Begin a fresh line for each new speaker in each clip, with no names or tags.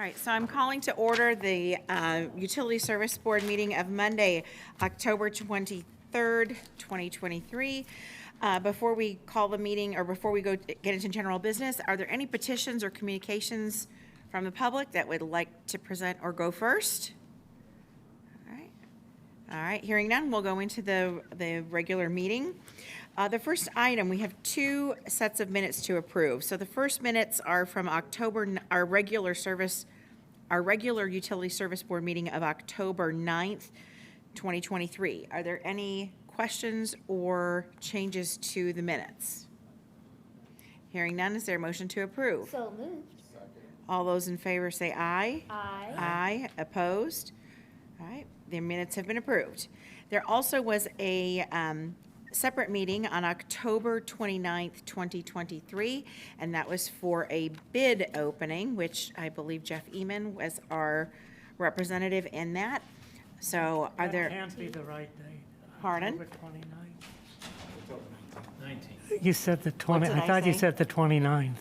right, so I'm calling to order the Utility Service Board meeting of Monday, October 23rd, 2023. Before we call the meeting, or before we get into general business, are there any petitions or communications from the public that would like to present or go first? All right, hearing none, we'll go into the regular meeting. The first item, we have two sets of minutes to approve. So the first minutes are from our regular Utility Service Board meeting of October 9th, 2023. Are there any questions or changes to the minutes? Hearing none, is there a motion to approve?
So moved.
All those in favor say aye.
Aye.
Aye. Opposed? All right, the minutes have been approved. There also was a separate meeting on October 29th, 2023, and that was for a bid opening, which I believe Jeff Eman was our representative in that. So are there...
That can't be the right date.
Pardon?
October 29th. 19th. You said the 20th.
did I
I thought you
say?
said the 29th.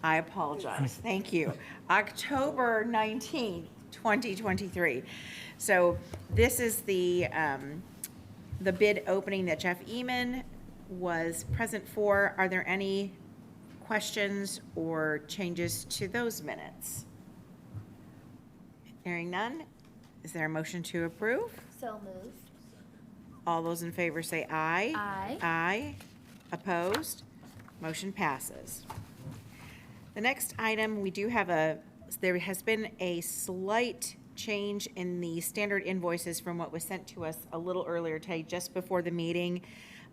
I apologize. Thank you. October 19th, 2023. So this is the bid opening that Jeff Eman was present for. Are there any questions or changes to those minutes? Hearing none, is there a motion to approve?
So moved.
All those in favor say aye.
Aye.
Aye. Opposed? Motion passes. The next item, there has been a slight change in the standard invoices from what was sent to us a little earlier today, just before the meeting.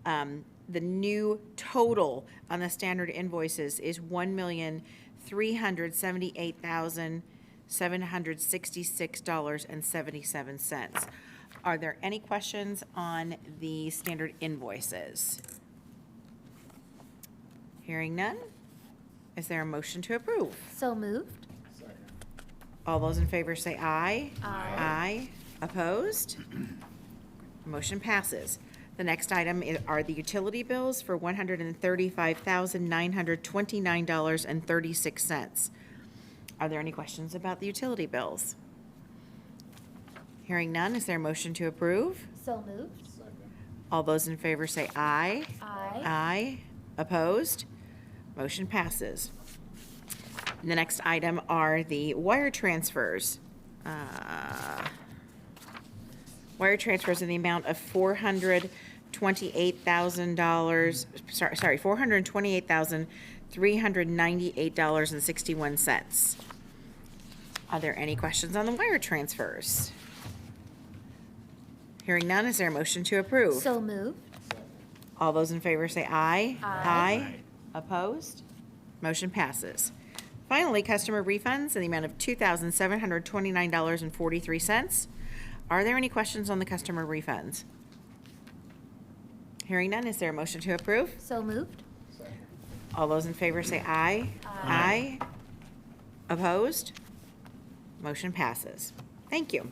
The new total on the standard invoices is $1,378,766.77. Are there any questions on the standard invoices? Hearing none, is there a motion to approve?
So moved.
All those in favor say aye.
Aye.
Aye. Opposed? Motion passes. The next item are the utility bills for $135,929.36. Are there any questions about the utility bills? Hearing none, is there a motion to approve?
So moved.
All those in favor say aye.
Aye.
Aye. Opposed? Motion passes. The next item are the wire transfers. Wire transfers in the amount of $428,398.61. Are there any questions on the wire transfers? Hearing none, is there a motion to approve?
So moved.
All those in favor say aye.
Aye.
Opposed? Motion passes. Finally, customer refunds in the amount of $2,729.43. Are there any questions on the customer refunds? Hearing none, is there a motion to approve?
So moved.
All those in favor say aye.
Aye.
Opposed? Motion passes. Thank you.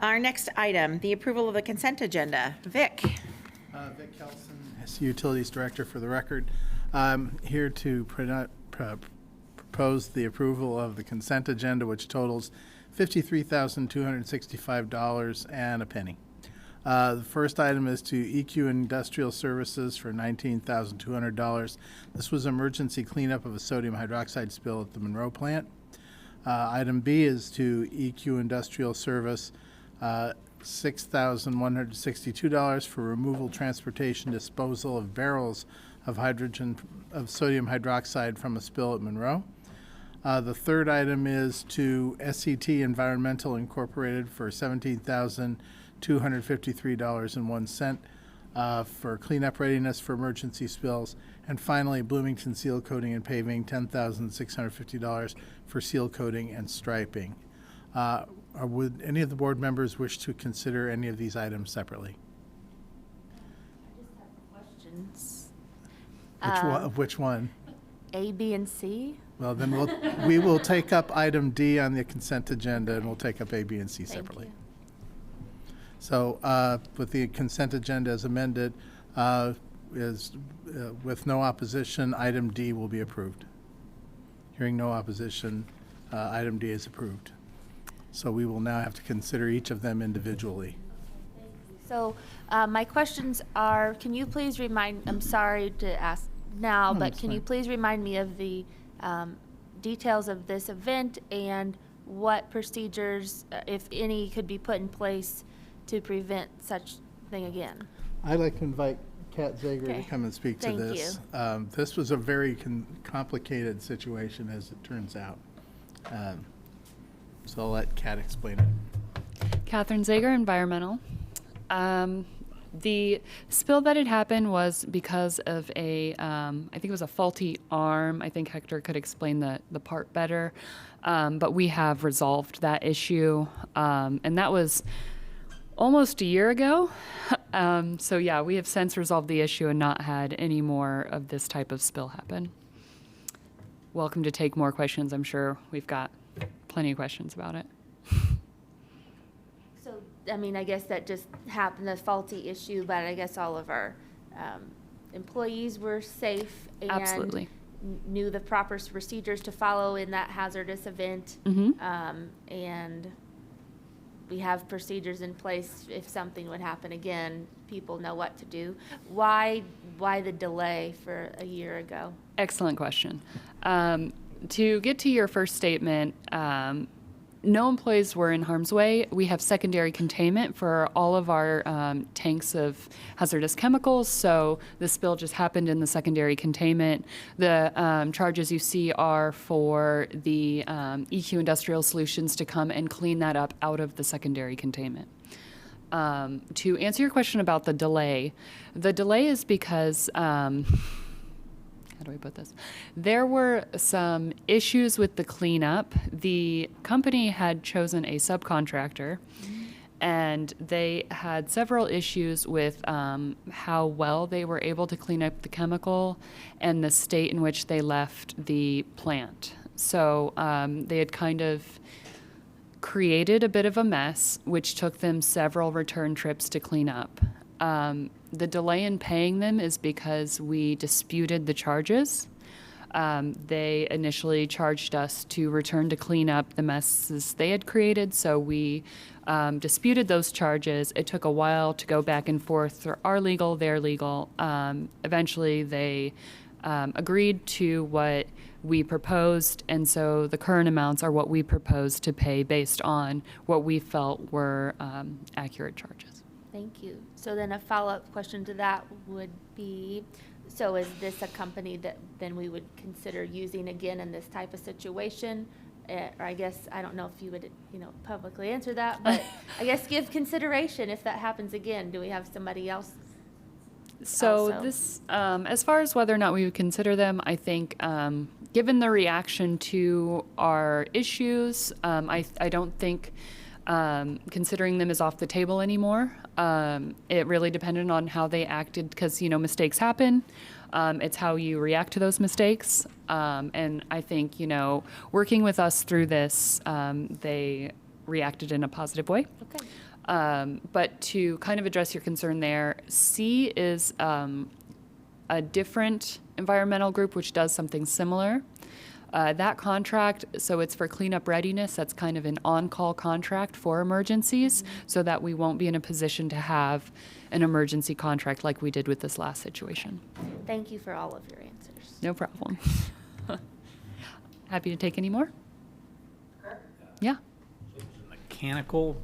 Our next item, the approval of the consent agenda. Vic.
Vic Kelson, Utilities Director for the record. I'm here to propose the approval of the consent agenda, which totals $53,265 and a penny. The first item is to EQ Industrial Services for $19,200. This was emergency cleanup of a sodium hydroxide spill at the Monroe plant. Item B is to EQ Industrial Service $6,162 for removal, transportation, disposal of barrels of sodium hydroxide from a spill at Monroe. The third item is to SET Environmental Incorporated for $17,253.01 for cleanup readiness for emergency spills. And finally, Bloomington Seal Coating and Paving, $10,650 for seal coating and striping. Would any of the board members wish to consider any of these items separately?
I just have questions.
Which one?
A, B, and C.
Well, then we will take up item D on the consent agenda, and we'll take up A, B, and C separately.
Thank you.
So with the consent agenda as amended, with no opposition, item D will be approved. Hearing no opposition, Item D is approved. So we will now have to consider each of them individually.
So my questions are, can you please remind, I'm sorry to ask now,
No,
but
that's
can you
fine.
please remind me of the details of this event and what procedures, if any, could be put in place to prevent such thing again?
I'd like to invite Kat Zager to
Okay.
come and speak to
Thank
this. This was a very complicated situation, as it turns out. So I'll let Kat explain it.
Catherine Zager, Environmental. The spill that had happened was because of I think it was a faulty arm. I think Hector could explain the part better. But we have resolved that issue. And that was almost a year ago. So yeah, we have since resolved the issue and not had any more of this type of spill happen. Welcome to take more questions. I'm sure we've got plenty of questions about it.
So, I mean, I guess that just happened, a faulty issue, but I guess all of our employees were safe and
Absolutely.
knew the proper procedures to follow in that hazardous event.
Mhm.
And we have procedures in place if something would happen again, people know what to do. Why the delay for a year ago?
Excellent question. To get to your first statement, no employees were in harm's way. We have secondary containment for all of our tanks of hazardous chemicals, so the spill just happened in the secondary containment. The charges you see are for the EQ Industrial Solutions to come and clean that up out of the secondary containment. To answer your question about the delay is because how do I put this? There were some issues with the cleanup. The company had chosen a subcontractor, and they had several issues with how well they were able to clean up the chemical and the state in which they left the plant. So they had kind of created a bit of a mess, which took them several return trips to clean up. The delay in paying them is because we disputed the charges. They initially charged us to return to clean up the messes they had created, so we disputed those charges. It took a while to go back and forth through our legal, their legal. Eventually, they agreed to what we proposed, and so the current amounts are what we proposed to pay based on what we felt were accurate charges.
Thank you. So then a follow-up question to that would be, so is this a company that then we would consider using again in this type of situation? Or I guess, I don't know if you would, publicly answer that, but I guess give consideration if that happens again. Do we have somebody else?
So
Also.
this, as far as whether or not we would consider them, I think, given the reaction to our issues, I don't think considering them is off the table anymore. It really depended on how they acted because, mistakes happen. It's how you react to those mistakes. And I think, working with us through this, they reacted in a positive way.
Okay.
But to kind of address your concern there, C is a different environmental group which does something similar. That contract, so it's for cleanup readiness, that's kind of an on-call contract for emergencies, so that we won't be in a position to have an emergency contract like we did with this last situation.
Thank you for all of your answers.
No problem. Happy to take any more? Yeah.
Mechanical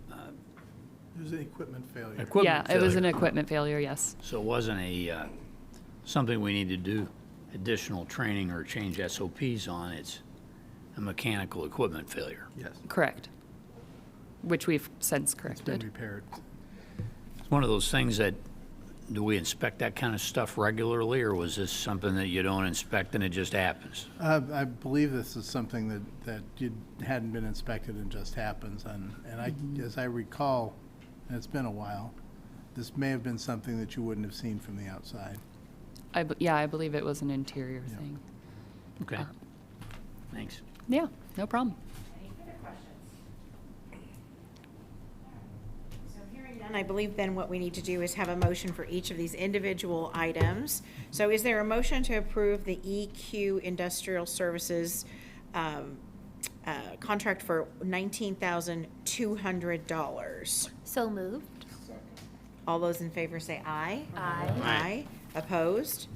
It was an equipment failure.
equipment
Yeah, it was an
failure.
equipment failure, yes.
So it wasn't something we need to do additional training or change SOPs on. It's a mechanical equipment failure.
Yes,
Correct. Which we've since
it's been
corrected.
repaired.
It's one of those things that, do we inspect that kind of stuff regularly, or was this something that you don't inspect and it just happens?
I believe this is something that you hadn't been inspected and just happens. And as I recall, and it's been a while, this may have been something that you wouldn't have seen from the outside.
I believe it was an interior
Yeah.
thing.
Okay. Thanks.
Yeah, no problem.
Any further questions? So hearing none, I believe then what we need to do is have a motion for each of these individual items. So is there a motion to approve the EQ Industrial Services contract for $19,200.
So moved.
All those in favor say aye.
Aye.
Aye. Opposed?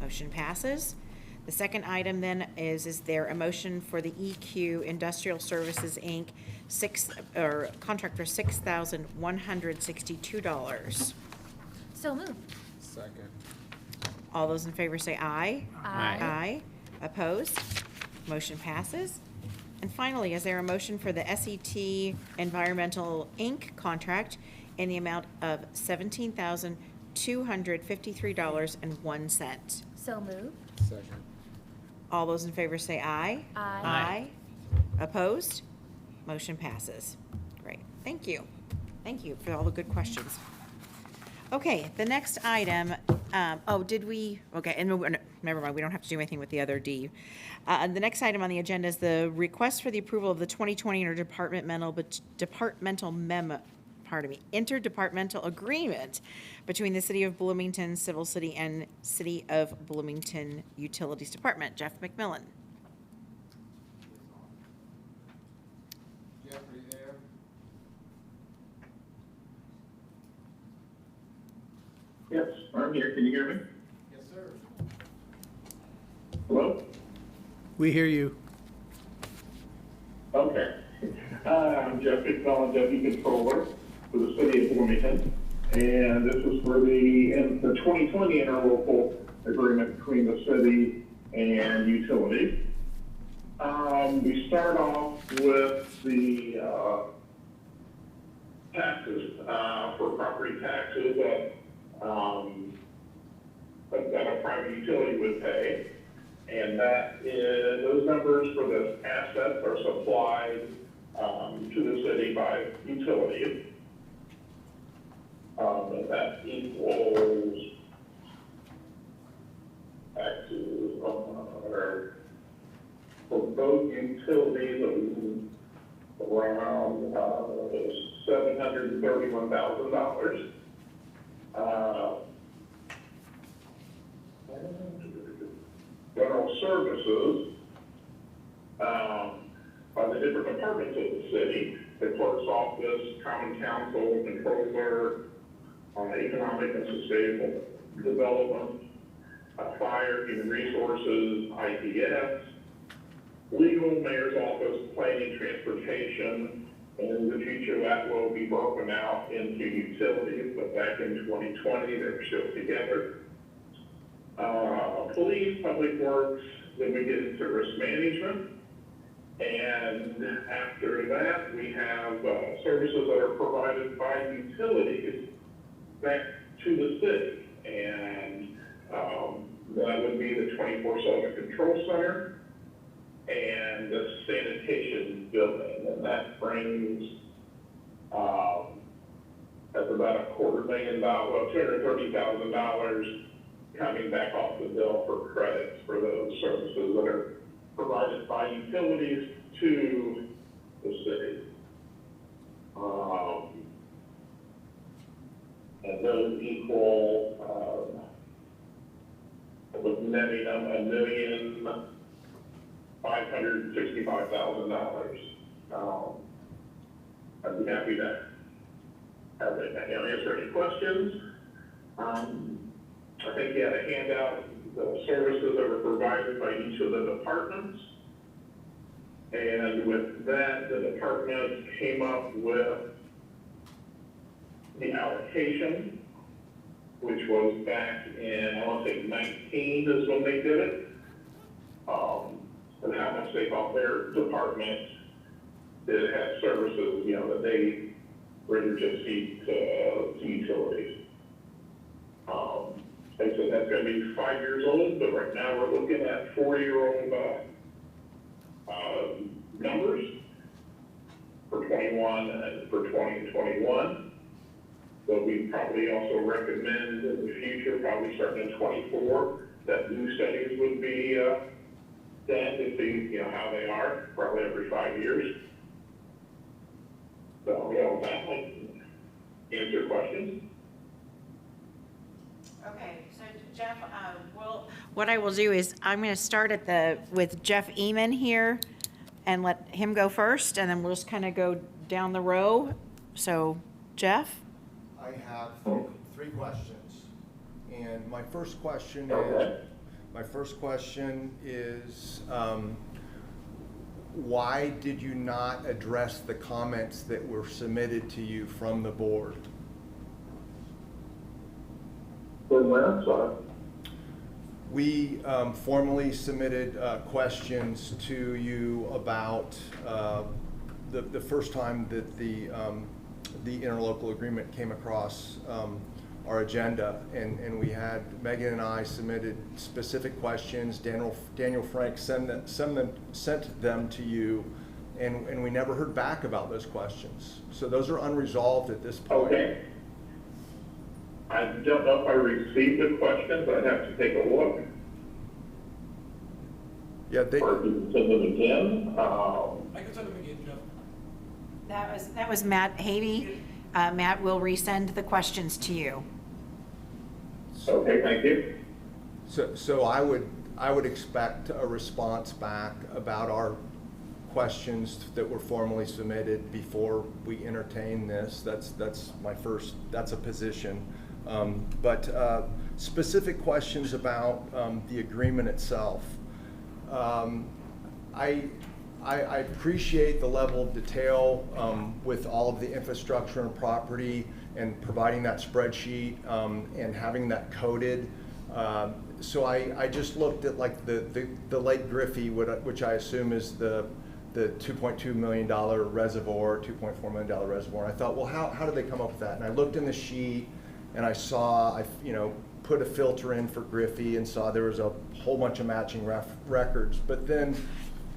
Motion passes. The second item then is there a motion for the EQ Industrial Services, Inc., contract for $6,162?
So moved.
All those in favor say aye.
Aye.
Aye. Opposed? Motion passes. And finally, is there a motion for the SET Environmental, Inc. contract in the amount of $17,253.01?
So moved.
All those in favor say aye.
Aye.
Aye. Opposed? Motion passes. Great. Thank you. Thank you for all the good questions. Okay, the next item, okay, and never mind, we don't have to do anything with the other D. The next item on the agenda is the request for the approval of the 2020 interdepartmental agreement between the City of Bloomington Civil City and City of Bloomington Utilities Department. Jeff McMillan.
Jeff, are you there?
Yes, I'm here. Can you hear me?
Yes, sir.
Hello?
We hear you.
Okay. I'm Jeff McMillan, Deputy Controller for the City of Bloomington. And this is for the 2020 interlocal agreement between the city and utilities. We start off with the taxes for property taxes that a private utility would pay. And that is, those numbers for the assets are supplied to the city by utilities. And that equals taxes for both utilities around $731,000. General services by the different departments of the city, the clerk's office, common council, controller, economic and sustainable development, fire, human resources, IPS, legal, mayor's office, planning, transportation, and in the future that will be broken out into utilities, but back in 2020, they were still together. Police, public works, then we get into risk management. And after that, we have services that are provided by utilities back to the city. And that would be the 24/7 control center and the sanitation building. And that brings, that's about $230,000 coming back off the bill for credits for those services that are provided by utilities to the city. And those equal, with netting them $1,565,000. I'd be happy to have it, answer any questions. I think you had a handout, the services that were provided by each of the departments. And with that, the department came up with the allocation, which was back in, I want to say 19 is when they did it. And how much they thought their department did have services, that they rendered to utilities. They said that's going to be 5 years old, but right now we're looking at 4-year-old numbers for 21 and for 2021. So we probably also recommend in the future, probably starting in 24, that new studies would be done to see, how they are, probably every 5 years. So, that might answer questions.
Okay, so Jeff, what I will do is I'm going to start with Jeff Eman here, and let him go first, and then we'll just kind of go down the row. So, Jeff?
I have three questions. And my first question is, why did you not address the comments that were submitted to you from the board?
From where, sorry?
We formally submitted questions to you about the first time that the interlocal agreement came across our agenda, and we had, Megan and I submitted specific questions. Daniel Frank sent them to you, and we never heard back about those questions. So those are unresolved at this point.
Okay. I don't know if I received the questions. I'd have to take a look.
Yeah,
Or if you can send them again.
I can send them again, Jeff.
That was Matt Havey. Matt will resend the questions to you.
Okay, thank you.
So I would expect a response back about our questions that were formally submitted before we entertain this. That's a position. But specific questions about the agreement itself. I appreciate the level of detail with all of the infrastructure and property and providing that spreadsheet and having that coded. So I just looked at like the Lake Griffey, which I assume is the $2.2 million reservoir, $2.4 million reservoir. And I thought, well, how did they come up with that? And I looked in the sheet and I saw, put a filter in for Griffey and saw there was a whole bunch of matching records. But then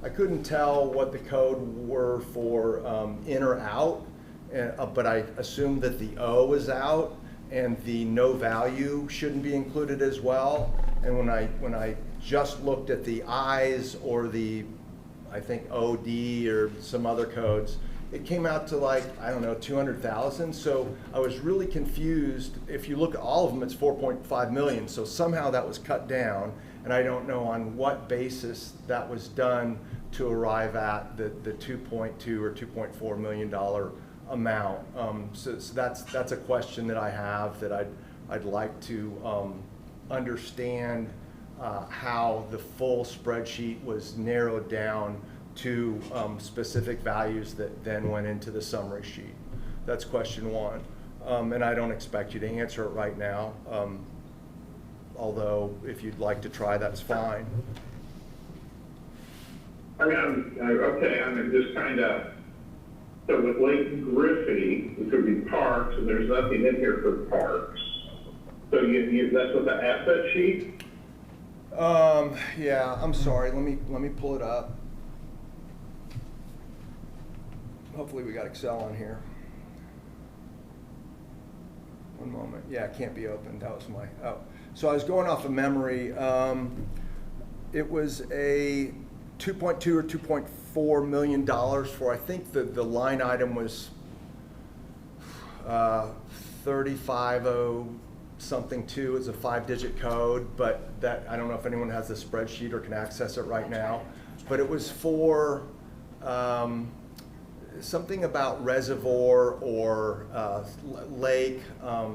I couldn't tell what the code were for in or out, but I assumed that the O was out and the no value shouldn't be included as well. And when I just looked at the I's or the, I think OD or some other codes, it came out to like, I don't know, 200,000. So I was really confused. If you look at all of them, it's 4.5 million. So somehow that was cut down, and I don't know on what basis that was done to arrive at the 2.2 or $2.4 million amount. So that's a question that I have that I'd like to understand how the full spreadsheet was narrowed down to specific values that then went into the summary sheet. That's question one. And I don't expect you to answer it right now, although if you'd like to try, that's fine.
I mean, I'm just kind of, so with Lake Griffey, it could be parks, and there's nothing in here for parks. So that's with the asset sheet?
Yeah, I'm sorry, let me pull it up. Hopefully we got Excel on here. One moment. Yeah, it can't be opened. That was so I was going off of memory. It was a 2.2 or 2.4 million dollars for, I think the line item was 350 something 2. It's a 5-digit code, but that, I don't know if anyone has the spreadsheet or can access it right now, but it was for something about reservoir or lake. I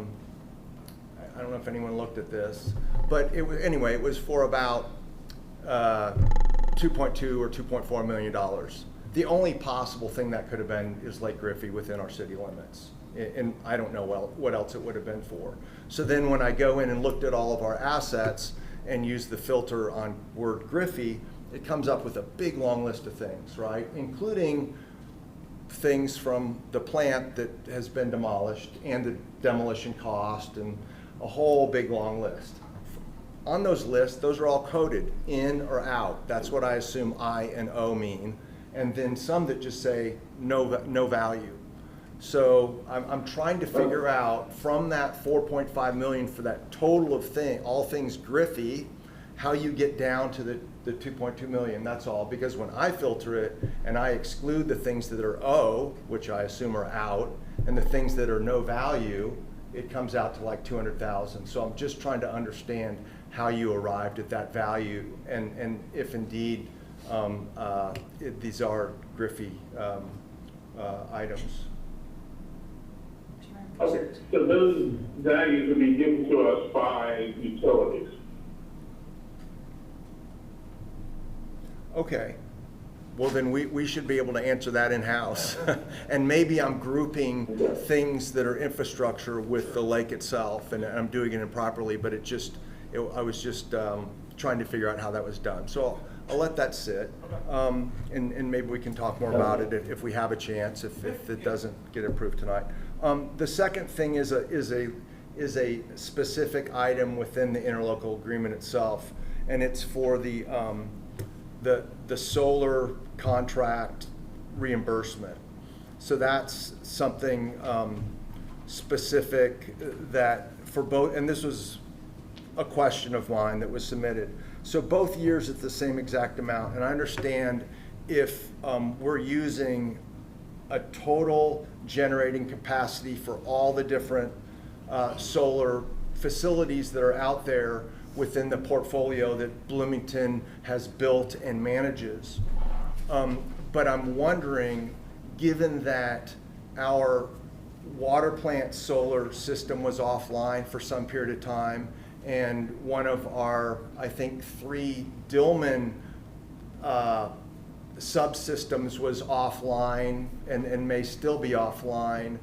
don't know if anyone looked at this, but anyway, it was for about 2.2 or 2.4 million dollars. The only possible thing that could have been is Lake Griffey within our city limits, and I don't know what else it would have been for. So then when I go in and looked at all of our assets and used the filter on word Griffey, it comes up with a big long list of things, right? Including things from the plant that has been demolished and the demolition cost and a whole big long list. On those lists, those are all coded in or out. That's what I assume I and O mean. And then some that just say no value. So I'm trying to figure out from that 4.5 million for that total of all things Griffey, how you get down to the 2.2 million, that's all. Because when I filter it and I exclude the things that are O, which I assume are out, and the things that are no value, it comes out to like 200,000. So I'm just trying to understand how you arrived at that value, and if indeed these are Griffey items.
Okay, so those values will be given to us by utilities.
Okay. Well, then we should be able to answer that in-house. And maybe I'm grouping things that are infrastructure with the lake itself, and I'm doing it improperly, but I was just trying to figure out how that was done. So I'll let that sit, and maybe we can talk more about it if we have a chance, if it doesn't get approved tonight. The second thing is a specific item within the interlocal agreement itself, and it's for the solar contract reimbursement. So that's something specific that for both, and this was a question of mine that was submitted. So both years it's the same exact amount, and I understand if we're using a total generating capacity for all the different solar facilities that are out there within the portfolio that Bloomington has built and manages. But I'm wondering, given that our water plant solar system was offline for some period of time, and one of our, I think, 3 Dillman subsystems was offline and may still be offline,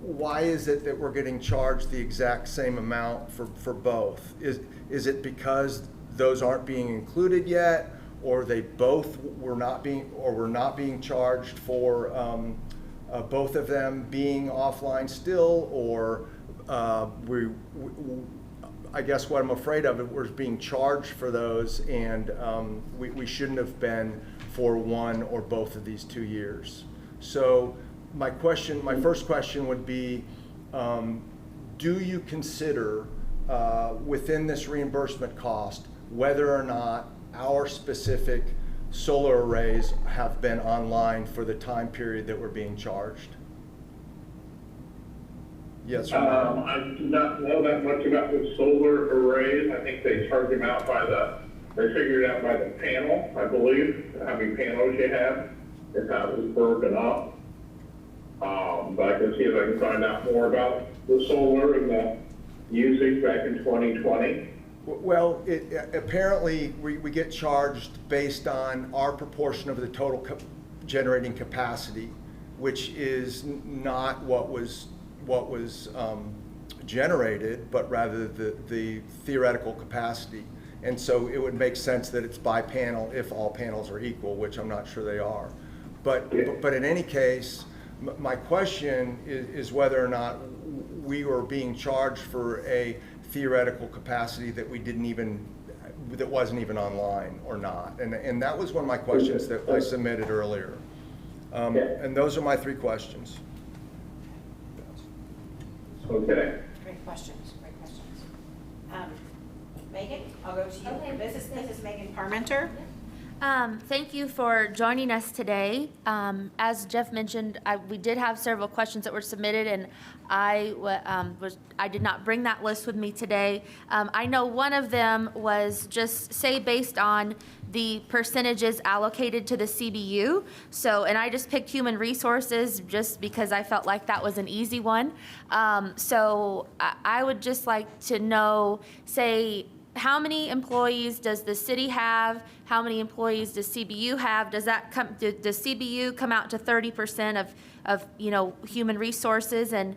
why is it that we're getting charged the exact same amount for both? Is it because those aren't being included yet, or they both were not being charged for both of them being offline still, or I guess what I'm afraid of, we're being charged for those, and we shouldn't have been for one or both of these 2 years. So my first question would be, do you consider within this reimbursement cost whether or not our specific solar arrays have been online for the time period that we're being charged? Yes or no?
I do not know that much about the solar arrays. I think they charge them out they figure it out by the panel, I believe, how many panels you have, and how it was broken up. But I can see if I can find out more about the solar and the usage back in 2020.
Well, apparently we get charged based on our proportion of the total generating capacity, which is not what was generated, but rather the theoretical capacity. And so it would make sense that it's by panel if all panels are equal, which I'm not sure they are. But in any case, my question is whether or not we were being charged for a theoretical capacity that wasn't even online or not. And that was one of my questions that I submitted earlier. And those are my 3 questions.
Okay.
Great questions. Megan, I'll go to you.
Okay.
This is Megan Parmenter.
Thank you for joining us today. As Jeff mentioned, we did have several questions that were submitted, and I did not bring that list with me today. I know one of them was just say based on the percentages allocated to the CBU. So, and I just picked human resources just because I felt like that was an easy one. So I would just like to know, say, how many employees does the city have? How many employees does CBU have? Does CBU come out to 30% of human resources? And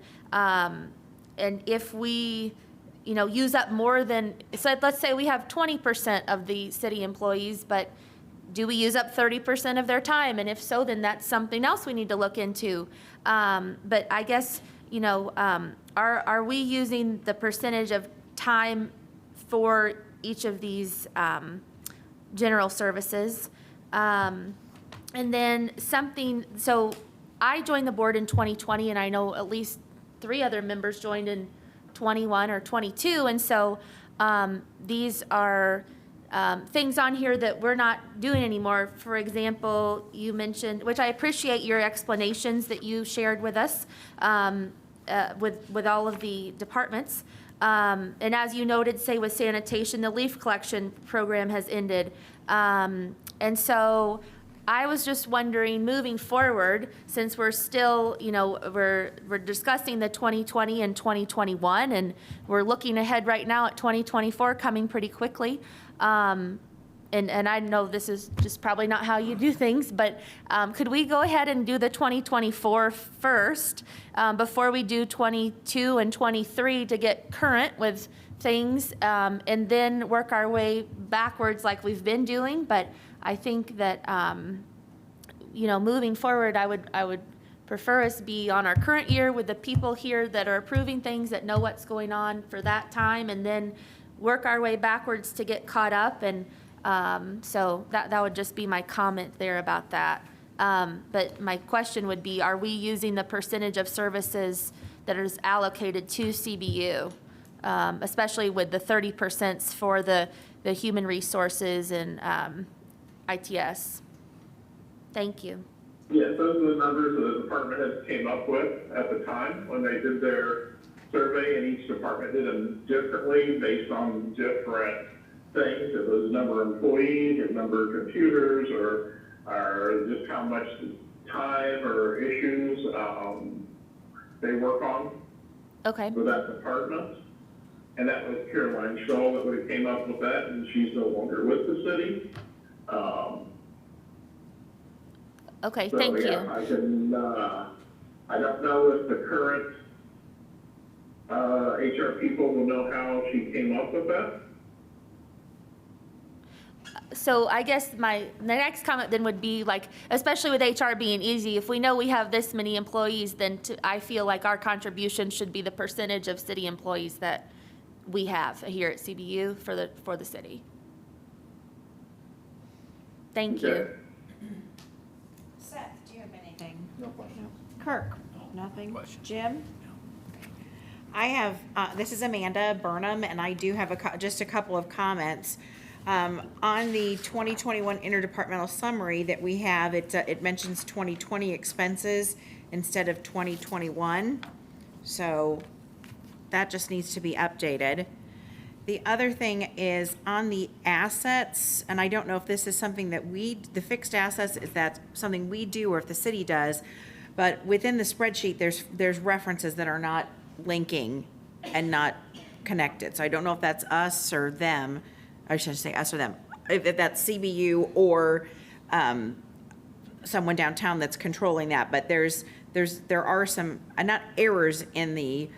if we use up more than, so let's say we have 20% of the city employees, but do we use up 30% of their time? And if so, then that's something else we need to look into. But I guess are we using the percentage of time for each of these general services? And then so I joined the board in 2020, and I know at least 3 other members joined in 21 or 22, and so these are things on here that we're not doing anymore. For example, you mentioned, which I appreciate your explanations that you shared with us with all of the departments. And as you noted, say with sanitation, the leaf collection program has ended. And so I was just wondering, moving forward, since we're still, we're discussing the 2020 and 2021, and we're looking ahead right now at 2024 coming pretty quickly. And I know this is just probably not how you do things, but could we go ahead and do the 2024 first before we do 22 and 23 to get current with things, and then work our way backwards like we've been doing? But I think that, moving forward, I would prefer us be on our current year with the people here that are approving things, that know what's going on for that time, and then work our way backwards to get caught up. And so that would just be my comment there about that. But my question would be, are we using the percentage of services that is allocated to CBU, especially with the 30% for the human resources and ITS? Thank you.
Yes, those are the numbers the department heads came up with at the time when they did their survey, and each department did them differently based on different things. It was number of employees, or number of computers, or just how much time or issues they work on.
Okay.
For that department. And that was Caroline Shaw that would have came up with that, and she's no longer with the city.
Okay,
So,
thank
yeah,
you.
I can, I don't know if the current HR people will know how she came up with that.
So I guess the next comment then would be, like, especially with HR being easy, if we know we have this many employees, then I feel like our contribution should be the percentage of city employees that we have here at CBU for the city. Thank you.
Okay.
Seth, do you have anything?
No question.
Kirk? Nothing?
Question.
Jim? I have, this is Amanda Burnham, and I do have just a couple of comments. On the 2021 interdepartmental summary that we have, it mentions 2020 expenses instead of 2021. So that just needs to be updated. The other thing is on the assets, and I don't know if this is something that the fixed assets, is that something we do or if the city does, but within the spreadsheet, there's references that are not linking and not connected. So I don't know if that's us or them. I should say us or them, if that's CBU or someone downtown that's controlling that. But there are some, not errors in the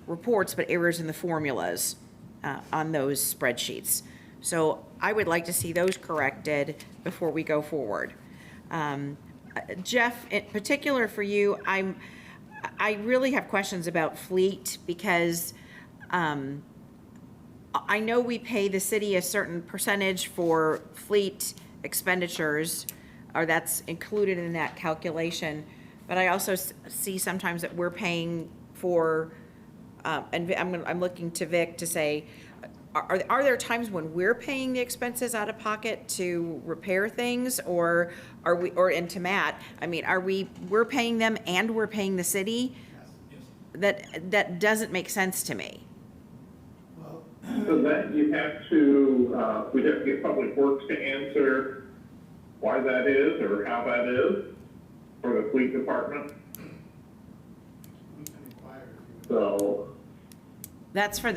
reports, but errors in the formulas on those spreadsheets. So I would like to see those corrected before we go forward. Jeff, in particular for you, I really have questions about fleet because I know we pay the city a certain percentage for fleet expenditures, or that's included in that calculation. But I also see sometimes that we're paying for, and I'm looking to Vic to say, are there times when we're paying the expenses out of pocket to repair things, or are we, or and to Matt, I mean, we're paying them and we're paying the city? That doesn't make sense to me.
So that you have to, we'd have to get Public Works to answer why that is or how that is for the fleet department. So.
That's for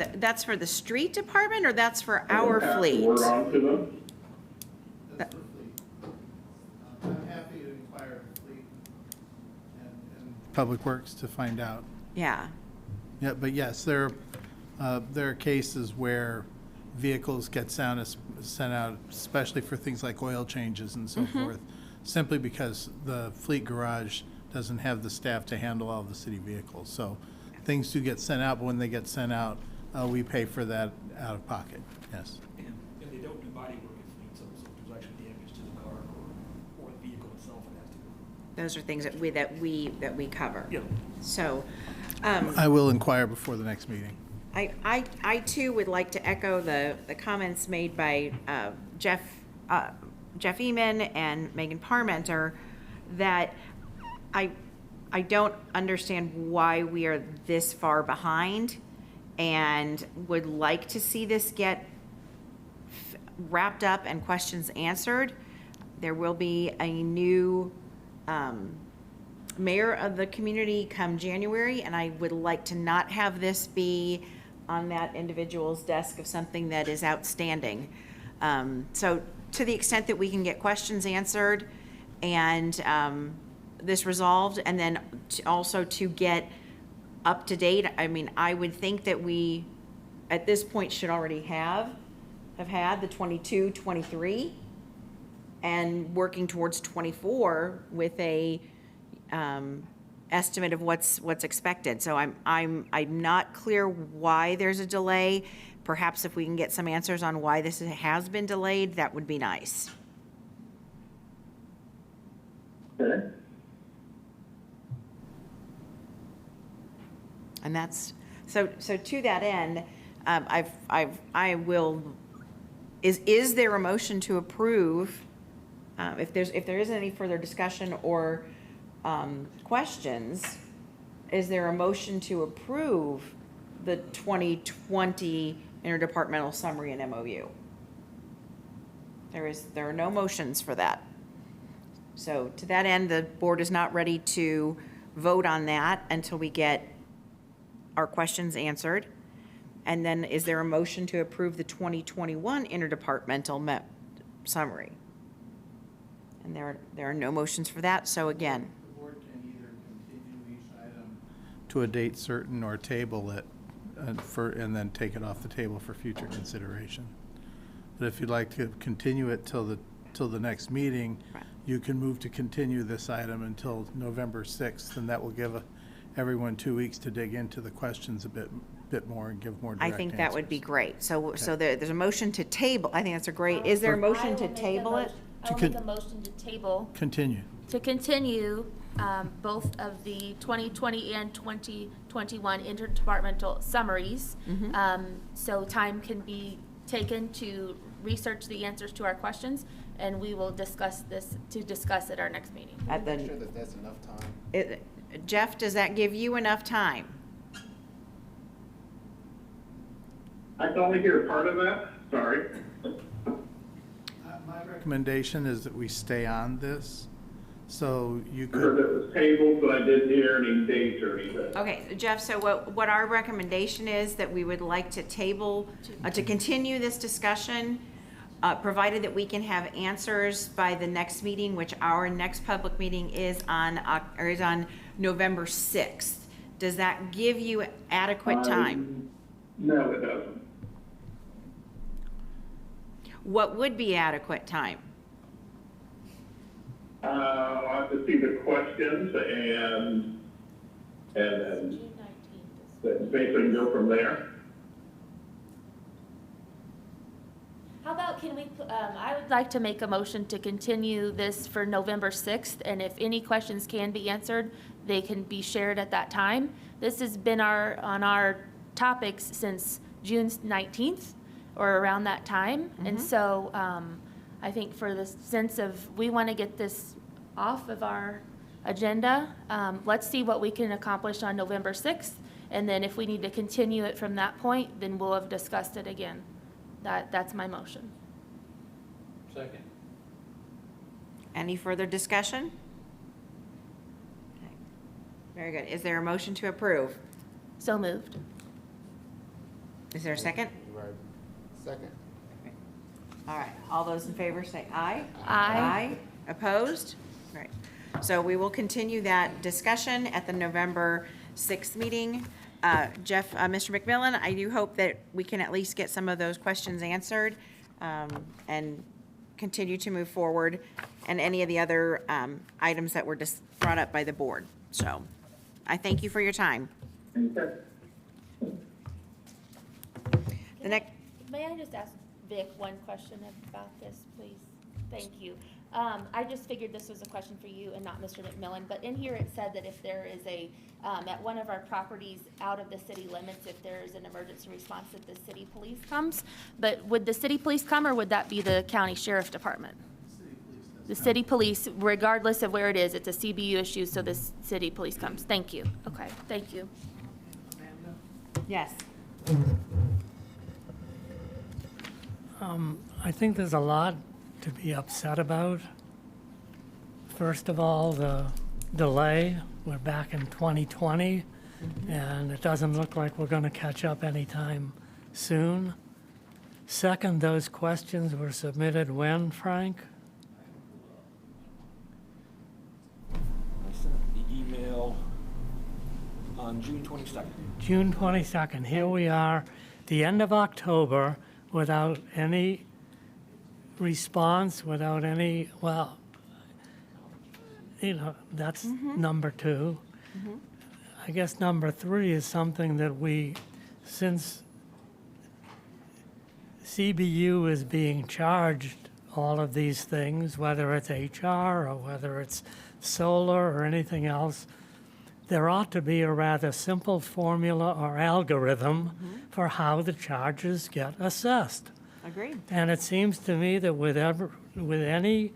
the street department, or that's for our
we'll
fleet?
We're on to them.
That's for fleet. I'm happy to inquire of fleet and Public Works to find out.
Yeah.
Yeah, but yes, there are cases where vehicles get sent out, especially for things like oil changes and so forth, simply because the fleet garage doesn't have the staff to handle all the city vehicles. So things do get sent out, but when they get sent out, we pay for that out of pocket, yes.
And they don't do body work if fleet, so if there's actually damage to the car or the vehicle itself, it has to go.
Those are things that we cover.
Yeah.
So,
I will inquire before the next meeting.
I too would like to echo the comments made by Jeff Eman and Megan Parmenter, that I don't understand why we are this far behind, and would like to see this get wrapped up and questions answered. There will be a new mayor of the community come January, and I would like to not have this be on that individual's desk of something that is outstanding. So to the extent that we can get questions answered and this resolved, and then also to get up to date, I mean, I would think that we, at this point, should already have had the 22, 23, and working towards 24 with a estimate of what's expected. So I'm not clear why there's a delay. Perhaps if we can get some answers on why this has been delayed, that would be nice.
Okay.
And that's, so to that end, is there a motion to approve, if there isn't any further discussion or questions, is there a motion to approve the 2020 interdepartmental summary and MOU? There are no motions for that. So to that end, the board is not ready to vote on that until we get our questions answered. And then is there a motion to approve the 2021 interdepartmental summary? And there are no motions for that, so again.
The board can either continue each item to a date certain or table it and then take it off the table for future consideration. But if you'd like to continue it till the next meeting,
Right.
you can move to continue this item until November 6th, and that will give everyone 2 weeks to dig into the questions a bit more and give more direct answers.
I think that would be great. So there's a motion to table. I think that's a great, is there a motion to table it?
I will make a motion to table,
Continue.
to continue both of the 2020 and 2021 interdepartmental summaries. So time can be taken to research the answers to our questions, and we will discuss at our next meeting.
Make sure that that's enough time.
Jeff, does that give you enough time?
I can only hear part of that, sorry.
My recommendation is that we stay on this, so you
I heard
could,
it was tabled, but I didn't hear any dates or anything.
Okay, so Jeff, so what our recommendation is that we would like to table, to continue this discussion, provided that we can have answers by the next meeting, which our next public meeting is on November 6th. Does that give you adequate time?
No, it doesn't.
What would be adequate time?
I'll have to see the questions and then basically go from there.
How about, I would like to make a motion to continue this for November 6th, and if any questions can be answered, they can be shared at that time. This has been on our topics since June 19th, or around that time. And so I think for the sense of, we want to get this off of our agenda, let's see what we can accomplish on November 6th, and then if we need to continue it from that point, then we'll have discussed it again. That's my motion.
Second.
Any further discussion? Okay. Very good. Is there a motion to approve?
So moved.
Is there a second?
Right. Second.
All right, all those in favor say aye.
Aye.
Opposed? Right. So we will continue that discussion at the November 6th meeting. Jeff, Mr. McMillan, I do hope that we can at least get some of those questions answered and continue to move forward, and any of the other items that were just brought up by the board. So I thank you for your time.
Okay.
The next.
May I just ask Vic one question about this, please? Thank you. I just figured this was a question for you and not Mr. McMillan, but in here it said that if there is at one of our properties out of the city limits, if there is an emergency response, that the city police comes. But would the city police come, or would that be the county sheriff department? The city police, regardless of where it is, it's a CBU issue, so the city police comes. Thank you. Okay, thank you.
Yes.
I think there's a lot to be upset about. First of all, the delay. We're back in 2020, and it doesn't look like we're going to catch up anytime soon. Second, those questions were submitted when, Frank?
I sent the email on June 22nd.
June 22nd. Here we are, the end of October, without any response, without any, well, you know, that's number two. I guess number three is something that we, since CBU is being charged all of these things, whether it's HR or whether it's solar or anything else, there ought to be a rather simple formula or algorithm for how the charges get assessed.
Agreed.
And it seems to me that with any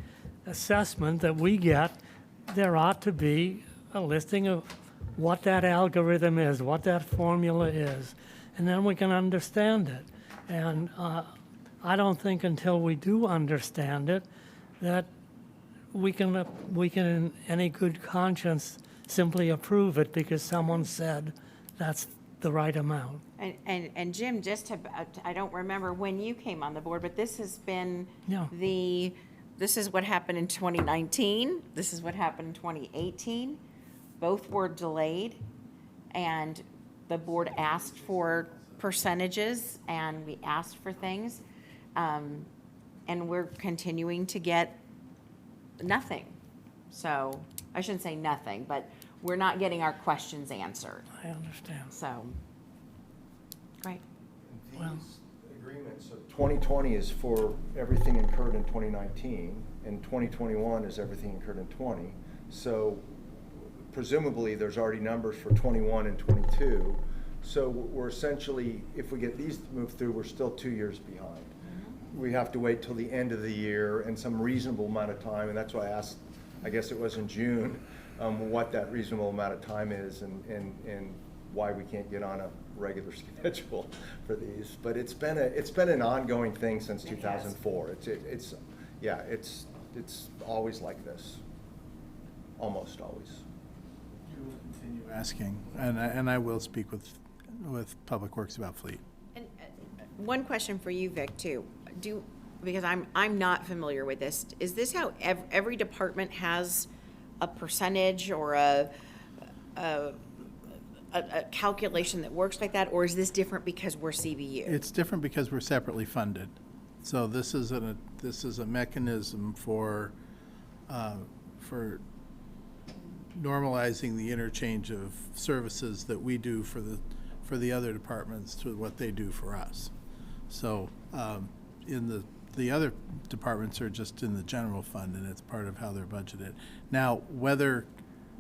assessment that we get, there ought to be a listing of what that algorithm is, what that formula is, and then we can understand it. And I don't think until we do understand it that we can in any good conscience simply approve it because someone said that's the right amount.
And Jim, just to, I don't remember when you came on the board, but this has been
Yeah.
this is what happened in 2019, this is what happened in 2018. Both were delayed, and the board asked for percentages, and we asked for things. And we're continuing to get nothing. So, I shouldn't say nothing, but we're not getting our questions answered.
I understand.
So, great.
Well-
These agreements, so 2020 is for everything incurred in 2019, and 2021 is everything incurred in 20. So presumably, there's already numbers for 21 and 22. So we're essentially, if we get these moved through, we're still 2 years behind. We have to wait till the end of the year and some reasonable amount of time, and that's why I asked, I guess it was in June, what that reasonable amount of time is and why we can't get on a regular schedule for these. But it's been an ongoing thing since 2004. It's always like this, almost always.
You will continue asking, and I will speak with Public Works about fleet.
And one question for you, Vic, too. Because I'm not familiar with this. Is this how every department has a percentage or a calculation that works like that, or is this different because we're CBU?
It's different because we're separately funded. So this is a mechanism for normalizing the interchange of services that we do for the other departments to what they do for us. So in the other departments are just in the general fund, and it's part of how they're budgeted. Now, whether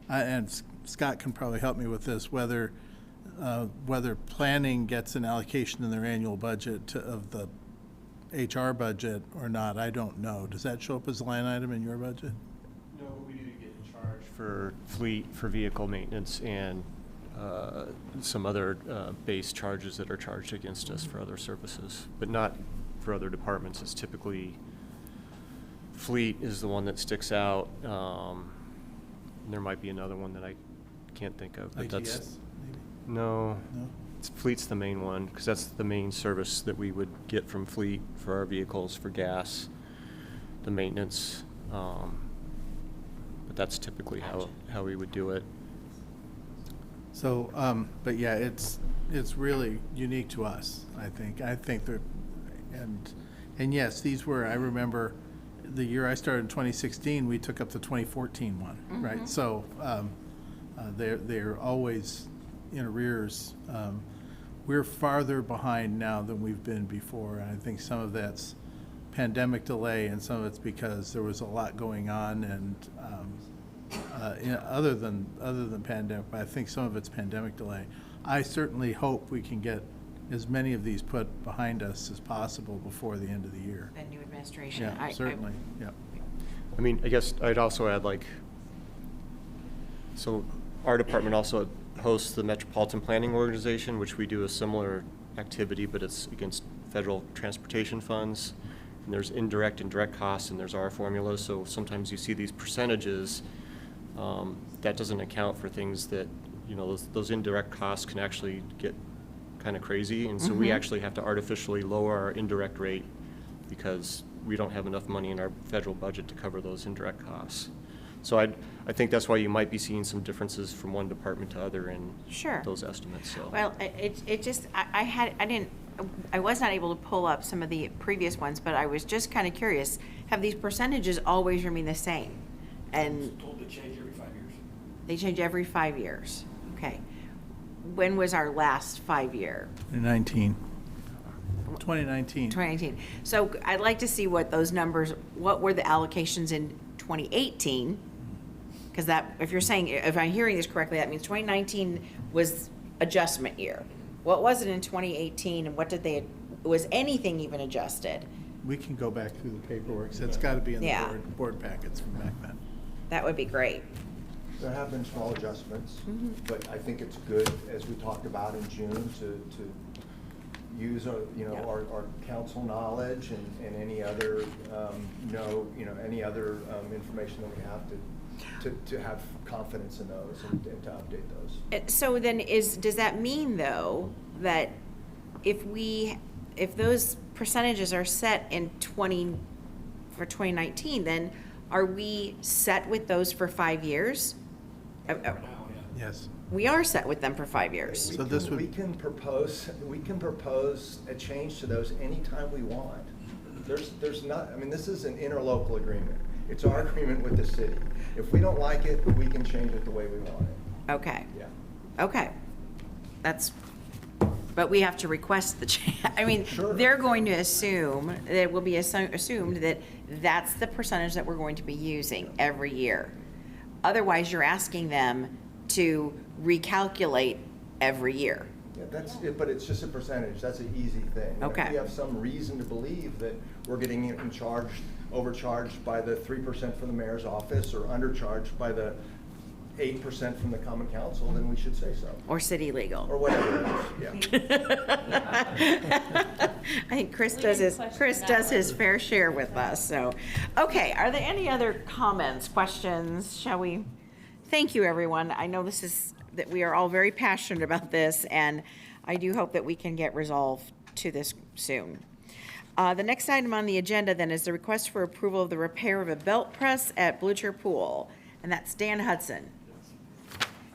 and Scott can probably help me with this, whether planning gets an allocation in their annual budget of the HR budget or not, I don't know. Does that show up as a line item in your budget?
No, but we do get charged for fleet, for vehicle maintenance, and some other base charges that are charged against us for other services, but not for other departments. It's typically fleet is the one that sticks out. There might be another one that I can't think of. But
ITS, maybe?
No.
No?
Fleet's the main one, because that's the main service that we would get from fleet for our vehicles, for gas, the maintenance. But that's typically how we would do it.
So, but yeah, it's really unique to us, I think. I think that, and yes, these were, I remember the year I started in 2016, we took up the 2014 one, right? So, they're always in arrears. We're farther behind now than we've been before, and I think some of that's pandemic delay, and some of it's because there was a lot going on, and other than pandemic, but I think some of it's pandemic delay. I certainly hope we can get as many of these put behind us as possible before the end of the year.
The new administration.
Yeah, certainly, yeah.
I mean, I guess I'd also add, like, so our department also hosts the Metropolitan Planning Organization, which we do a similar activity, but it's against federal transportation funds. And there's indirect and direct costs, and there's our formula. So sometimes you see these percentages, that doesn't account for things that, you know, those indirect costs can actually get kind of crazy. And so we actually have to artificially lower our indirect rate because we don't have enough money in our federal budget to cover those indirect costs. So I think that's why you might be seeing some differences from one department to other in
Sure.
those estimates. So.
Well, it just, I was not able to pull up some of the previous ones, but I was just kind of curious, have these percentages always remained the same? And
Told to change every 5 years.
they change every 5 years, okay. When was our last 5 year?
2019. 2019.
2019. So I'd like to see what those numbers, what were the allocations in 2018? Because that, if you're saying, if I'm hearing this correctly, that means 2019 was adjustment year. What was it in 2018 and what did they, was anything even adjusted?
We can go back through the paperwork, so it's got to be in the
Yeah.
board packets from back then.
That would be great.
There have been small adjustments, but I think it's good, as we talked about in June, to use our, you know,
Yeah.
our council knowledge and any other, any other information that we have to have confidence in those and to update those.
So then does that mean though, that if those percentages are set in for 2019, then are we set with those for 5 years?
Now, yeah.
Yes.
We are set with them for 5 years.
So this would-
We can propose a change to those anytime we want. There's not, I mean, this is an interlocal agreement. It's our agreement with the city. If we don't like it, we can change it the way we want it.
Okay,
Yeah.
okay. But we have to request the change. I mean,
Sure.
they're going to assume, it will be assumed that that's the percentage that we're going to be using every year. Otherwise, you're asking them to recalculate every year.
Yeah, that's it, but it's just a percentage. That's an easy thing.
Okay.
If we have some reason to believe that we're getting overcharged by the 3% from the mayor's office or undercharged by the 8% from the common council, then we should say so.
Or city legal.
Or whatever it is, yeah.
I think Chris
We
does
didn't
his,
question
Chris
that
does
one.
his fair share with us, so. Okay, are there any other comments, questions? Shall we? Thank you, everyone. I know that we are all very passionate about this, and I do hope that we can get resolved to this soon. The next item on the agenda then is the request for approval of the repair of a belt press at Blucher Pool, and that's Dan Hudson.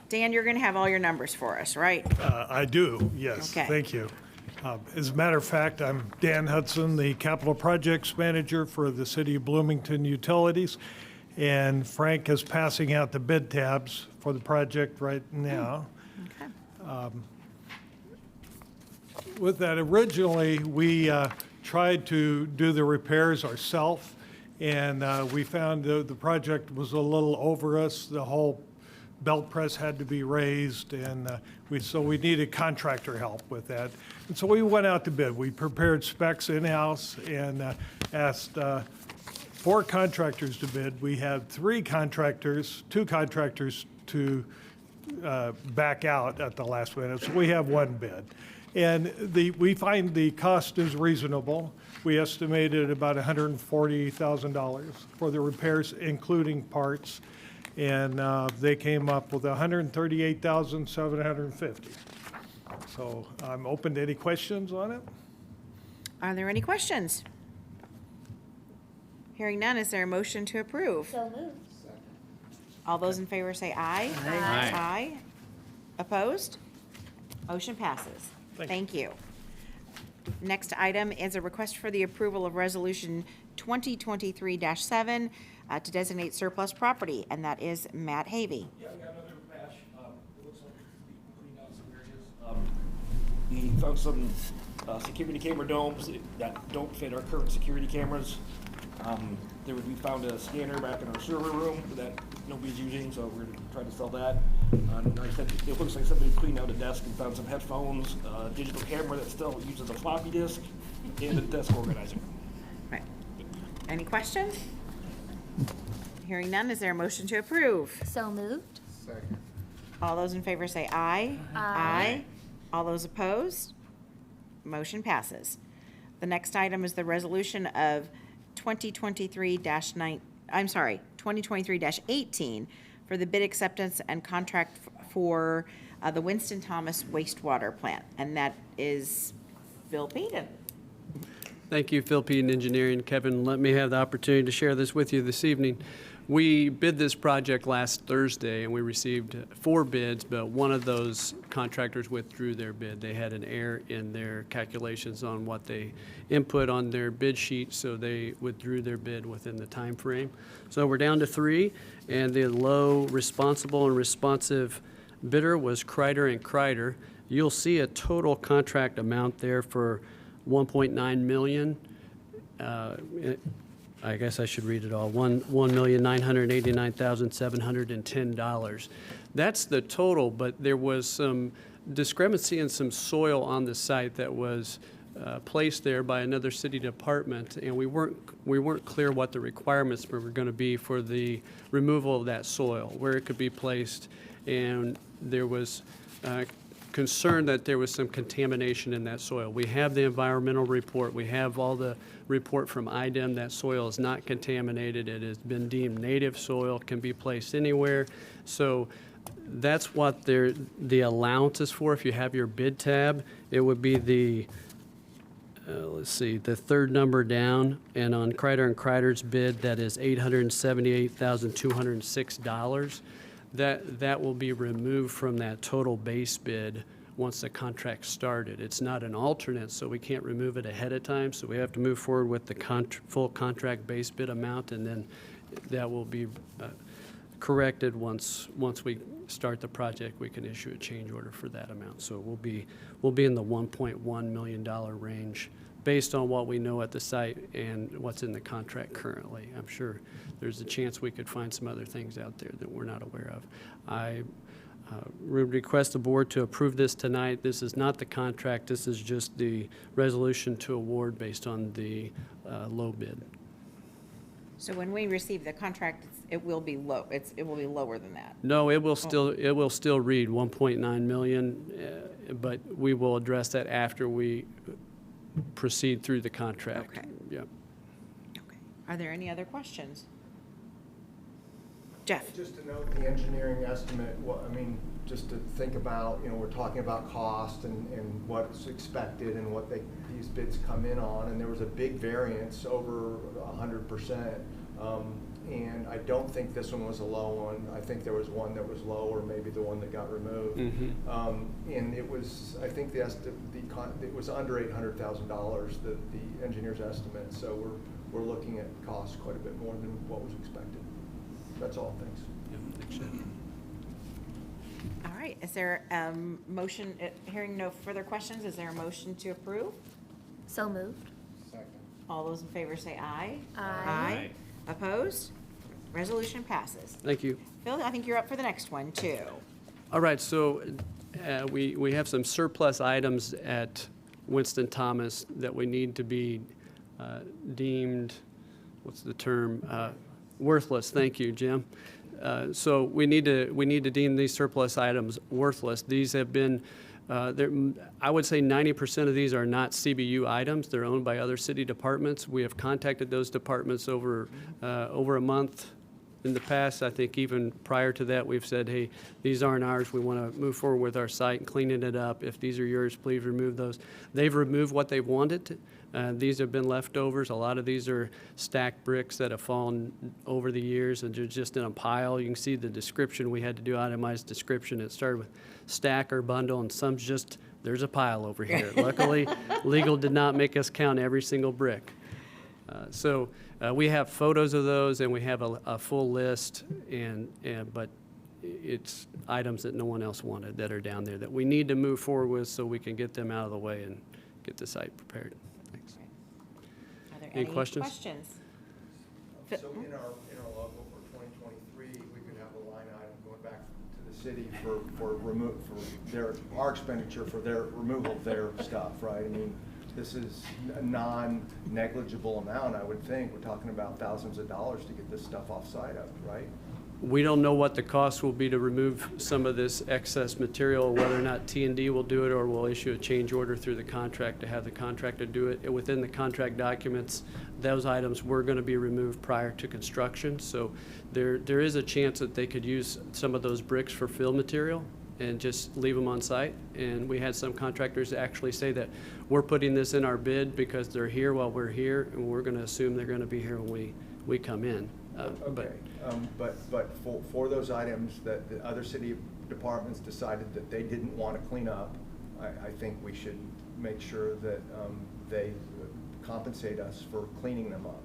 Dan, you're gonna have all your numbers for us, right?
I do, yes.
Okay.
Thank you. As a matter of fact, I'm Dan Hudson, the Capital Projects Manager for the City of Bloomington Utilities, and Frank is passing out the bid tabs for the project right now.
Okay.
With that, originally, we tried to do the repairs ourselves, and we found the project was a little over us. The whole belt press had to be raised, and so we needed contractor help with that. And so we went out to bid. We prepared specs in-house and asked 4 contractors to bid. We had 2 contractors to back out at the last minute, so we have 1 bid. And we find the cost is reasonable. We estimated about $140,000 for the repairs, including parts. And they came up with $138,750. So I'm open to any questions on it.
Are there any questions? Hearing none, is there a motion to approve?
So moved.
All those in favor say aye.
Aye.
Aye. Opposed? Motion passes. Thank you. Next item is a request for the approval of Resolution 2023-7 to designate surplus property, and that is Matt Havey.
Yeah, we got another batch. It looks like we cleaned out some areas. We found some security camera domes that don't fit our current security cameras. We found a scanner back in our server room that nobody's using, so we're gonna try to sell that. Like I said, it looks like somebody cleaned out a desk and found some headphones, a digital camera that still uses a floppy disk, and a desk organizer.
Right. Any questions? Hearing none, is there a motion to approve?
So moved.
All those in favor say aye.
Aye.
All those opposed? Motion passes. The next item is the resolution of 2023-18 for the bid acceptance and contract for the Winston Thomas wastewater plant, and that is Phil Peden.
Thank you, Philippine Engineering. Kevin, let me have the opportunity to share this with you this evening. We bid this project last Thursday, and we received 4 bids, but one of those contractors withdrew their bid. They had an error in their calculations on what they input on their bid sheet, so they withdrew their bid within the time frame. So we're down to 3, and the low responsible and responsive bidder was Kreider and Kreider. You'll see a total contract amount there for $1.9 million. I guess I should read it all. $1,989,710. That's the total, but there was some discrepancy in some soil on the site that was placed there by another city department, and we weren't clear what the requirements were going to be for the removal of that soil, where it could be placed, and there was concern that there was some contamination in that soil. We have the environmental report. We have all the report from IDEM that soil is not contaminated. It has been deemed native soil, can be placed anywhere. So that's what the allowance is for. If you have your bid tab, it would be the, let's see, the third number down. And on Kreider and Kreider's bid, that is $878,206. That will be removed from that total base bid once the contract started. It's not an alternate, so we can't remove it ahead of time, so we have to move forward with the full contract base bid amount, and then that will be corrected once we start the project. We can issue a change order for that amount. So we'll be in the $1.1 million range based on what we know at the site and what's in the contract currently. I'm sure there's a chance we could find some other things out there that we're not aware of. I would request the board to approve this tonight. This is not the contract. This is just the resolution to award based on the low bid.
So when we receive the contract, it will be low, it will be lower than that?
No, it will still read 1.9 million, but we will address that after we proceed through the contract.
Okay.
Yep.
Okay. Are there any other questions? Jeff?
Just to note the engineering estimate, just to think about, we're talking about cost and what's expected and what these bids come in on, and there was a big variance over 100%. And I don't think this one was a low one. I think there was one that was low, or maybe the one that got removed.
Mm-hmm.
And it was, I think it was under $800,000, the engineer's estimate. So we're looking at costs quite a bit more than what was expected. That's all. Thanks.
All right, is there a motion, hearing no further questions, is there a motion to approve?
So moved.
All those in favor say aye.
Aye.
Opposed? Resolution passes.
Thank you.
Phil, I think you're up for the next one, too.
All right, so we have some surplus items at Winston Thomas that we need to be deemed, what's the term? Worthless. Thank you, Jim. So we need to deem these surplus items worthless. These have been, I would say 90% of these are not CBU items. They're owned by other city departments. We have contacted those departments over a month in the past. I think even prior to that, we've said, hey, these aren't ours. We want to move forward with our site and cleaning it up. If these are yours, please remove those. They've removed what they wanted. These have been leftovers. A lot of these are stacked bricks that have fallen over the years and they're just in a pile. You can see the description. We had to do itemized description. It started with stack or bundle, and some's just, there's a pile over here. Luckily, legal did not make us count every single brick. So we have photos of those, and we have a full list, but it's items that no one else wanted that are down there that we need to move forward with so we can get them out of the way and get the site prepared. Thanks.
Are there
Any questions?
So in our logo for 2023, we could have a line item going back to the city for our expenditure for their removal of their stuff, right? I mean, this is a non-negligible amount, I would think. We're talking about thousands of dollars to get this stuff off-site up, right?
We don't know what the cost will be to remove some of this excess material, whether or not T&D will do it, or we'll issue a change order through the contract to have the contractor do it. And within the contract documents, those items were going to be removed prior to construction. So there is a chance that they could use some of those bricks for fill material and just leave them on site. And we had some contractors actually say that we're putting this in our bid because they're here while we're here, and we're going to assume they're going to be here when we come in.
Okay, but for those items that the other city departments decided that they didn't want to clean up, I think we should make sure that they compensate us for cleaning them up.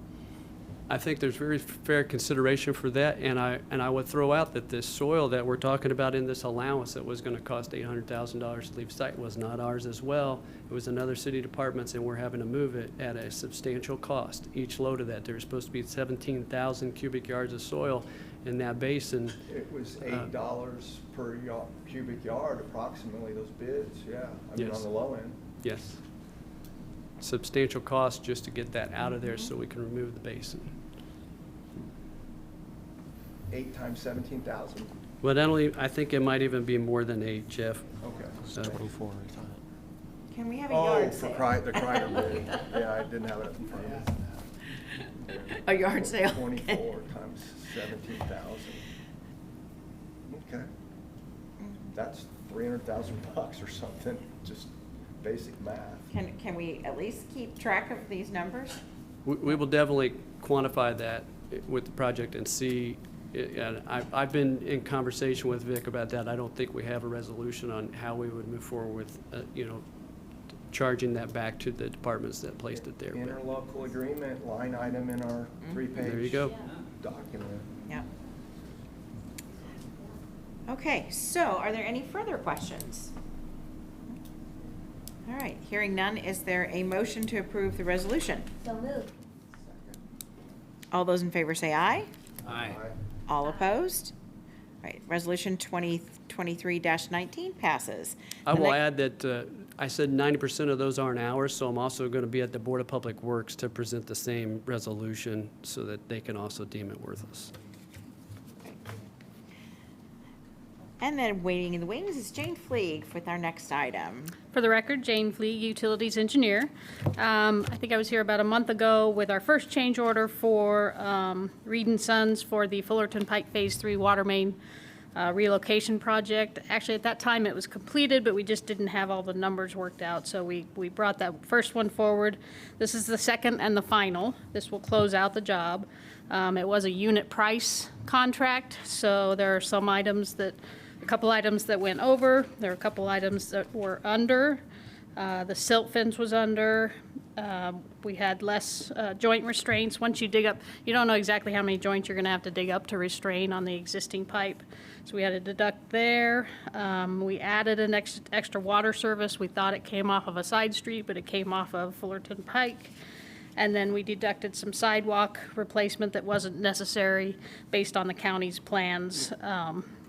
I think there's very fair consideration for that, and I would throw out that this soil that we're talking about in this allowance that was going to cost $800,000 to leave site was not ours as well. It was another city department's, and we're having to move it at a substantial cost. Each load of that, there's supposed to be 17,000 cubic yards of soil in that basin.
It was $8 per cubic yard approximately, those bids, yeah. I mean,
Yes.
on the low end.
Yes. Substantial cost just to get that out of there so we can remove the basin.
8 times 17,000.
Well, I think it might even be more than 8, Jeff.
Okay.
So-
24, I thought.
Can we have a
Oh,
yard
for
sale?
the Kreider bid. Yeah, I didn't have it up in front of me.
A yard sale?
24 times 17,000. Okay. That's $300,000 or something, just basic math.
Can we at least keep track of these numbers?
We will definitely quantify that with the project and see, and I've been in conversation with Vic about that. I don't think we have a resolution on how we would move forward with, charging that back to the departments that placed it there. But
Interlocal agreement, line item in our 3-page.
There you go.
Document.
Yeah. Okay, so are there any further questions? All right, hearing none, is there a motion to approve the resolution?
So moved.
All those in favor say aye.
Aye.
All opposed? All right, resolution 2023-19 passes.
I
The
will
next-
add that I said 90% of those aren't ours, so I'm also going to be at the Board of Public Works to present the same resolution so that they can also deem it worthless.
And then waiting in the wings is Jane Fleeg with our next item.
For the record, Jane Fleeg, Utilities Engineer. I think I was here about a month ago with our first change order for Reed & Sons for the Fullerton Pike Phase 3 water main relocation project. Actually, at that time, it was completed, but we just didn't have all the numbers worked out, so we brought that first one forward. This is the second and the final. This will close out the job. It was a unit price contract, so there are some items a couple items that went over. There are a couple items that were under. The silt fence was under. We had less joint restraints. Once you dig up, you don't know exactly how many joints you're going to have to dig up to restrain on the existing pipe. So we had to deduct there. We added an extra water service. We thought it came off of a side street, but it came off of Fullerton Pike. And then we deducted some sidewalk replacement that wasn't necessary based on the county's plans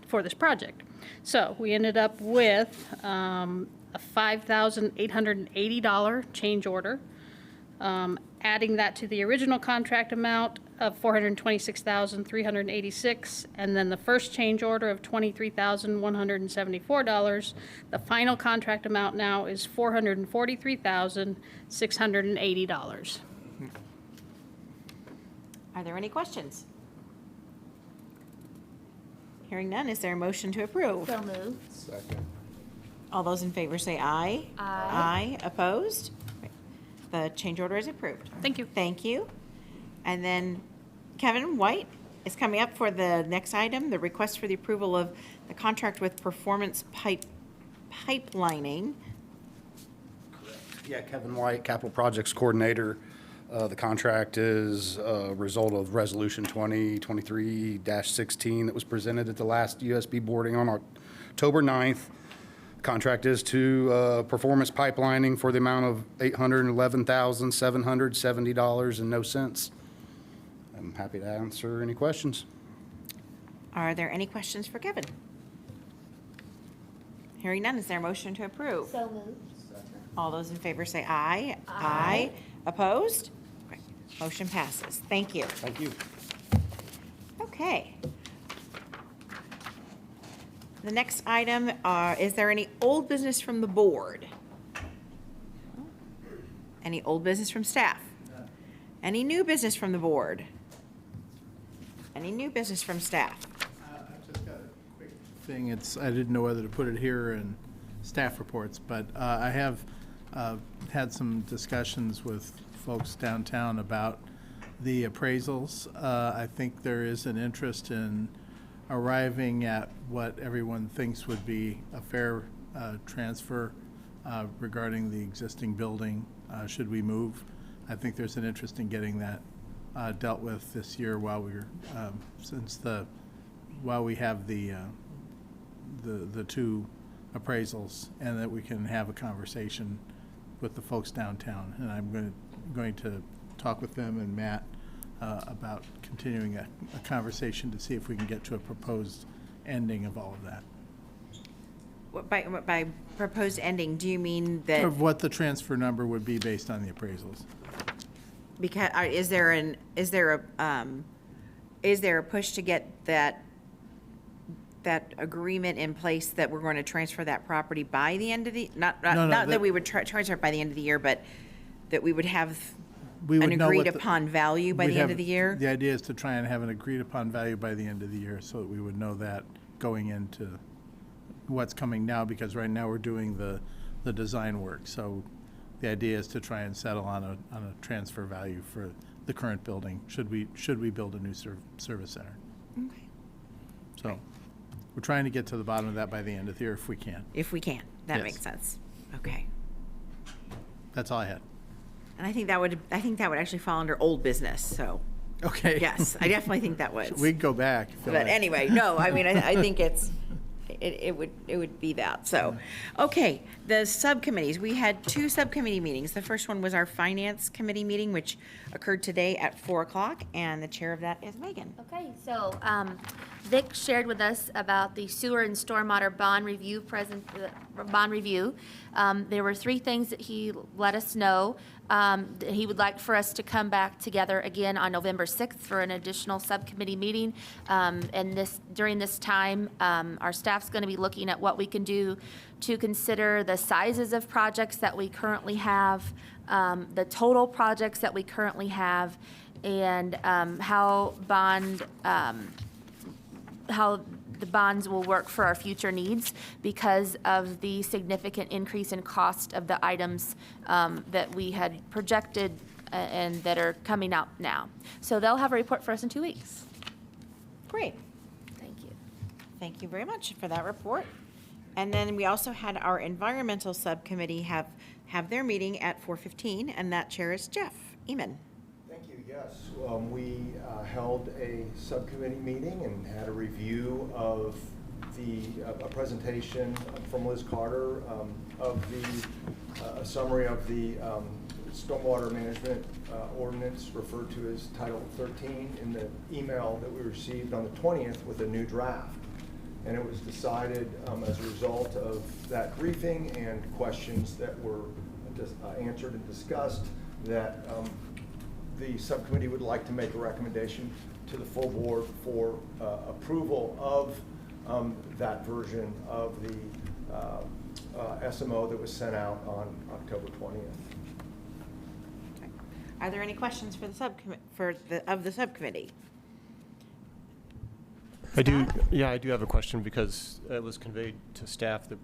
for this project. So we ended up with a $5,880 change order, adding that to the original contract amount of $426,386, and then the first change order of $23,174. The final contract amount now is $443,680.
Are there any questions? Hearing none, is there a motion to approve?
So moved.
Second.
All those in favor say aye.
Aye.
Aye. Opposed? The change order is approved.
Thank you.
Thank you. And then Kevin White is coming up for the next item, the request for the approval of the contract with Performance Pipelining.
Yeah, Kevin White, Capital Projects Coordinator. The contract is a result of Resolution 2023-16 that was presented at the last USB boarding on October 9th. Contract is to Performance Pipelining for the amount of $811,770 and no cents. I'm happy to answer any questions.
Are there any questions for Kevin? Hearing none, is there a motion to approve?
So moved.
All those in favor say aye.
Aye.
Opposed? Great. Motion passes. Thank you.
Thank you.
Okay. The next item, is there any old business from the board? Any old business from staff? Any new business from the board? Any new business from staff?
I've just got a quick thing. I didn't know whether to put it here in staff reports, but I have had some discussions with folks downtown about the appraisals. I think there is an interest in arriving at what everyone thinks would be a fair transfer regarding the existing building, should we move. I think there's an interest in getting that dealt with this year while we have the two appraisals, and that we can have a conversation with the folks downtown. And I'm going to talk with them and Matt about continuing a conversation to see if we can get to a proposed ending of all of that.
By proposed ending, do you mean that?
Of what the transfer number would be based on the appraisals.
Because is there a push to get that agreement in place that we're going to transfer that property by the end of the, not that we would transfer it by the end of the year, but that we would have an agreed upon value by the end of the year?
The idea is to try and have an agreed upon value by the end of the year, so that we would know that going into what's coming now, because right now we're doing the design work. So the idea is to try and settle on a transfer value for the current building, should we build a new service center.
Okay.
So we're trying to get to the bottom of that by the end of the year if we can.
If we can, that
Yes.
makes sense. Okay.
That's all I had.
And I think that would actually fall under old business, so.
Okay.
Yes, I definitely think that would.
We can go back. if you
But
like.
anyway, no, I mean, I think it would be that, so. Okay, the subcommittees, we had two subcommittee meetings. The first one was our finance committee meeting, which occurred today at 4:00, and the chair of that is Megan.
Okay, so Vic shared with us about the sewer and stormwater bond review There were three things that he let us know. That he would like for us to come back together again on November 6th for an additional subcommittee meeting. And during this time, our staff's going to be looking at what we can do to consider the sizes of projects that we currently have, the total projects that we currently have, and how the bonds will work for our future needs because of the significant increase in cost of the items that we had projected and that are coming out now. So they'll have a report for us in 2 weeks.
Great.
Thank you.
Thank you very much for that report. And then we also had our environmental subcommittee have their meeting at 4:15, and that chair is Jeff Eman.
Thank you, yes. We held a subcommittee meeting and had a review of a presentation from Liz Carter of a summary of the stormwater management ordinance referred to as Title 13 in the email that we received on the 20th with a new draft. And it was decided as a result of that briefing and questions that were answered and discussed that the subcommittee would like to make a recommendation to the full board for approval of that version of the SMO that was sent out on October 20th.
Okay. Are there any questions for the subcommittee?
I do have a question because it was conveyed to staff that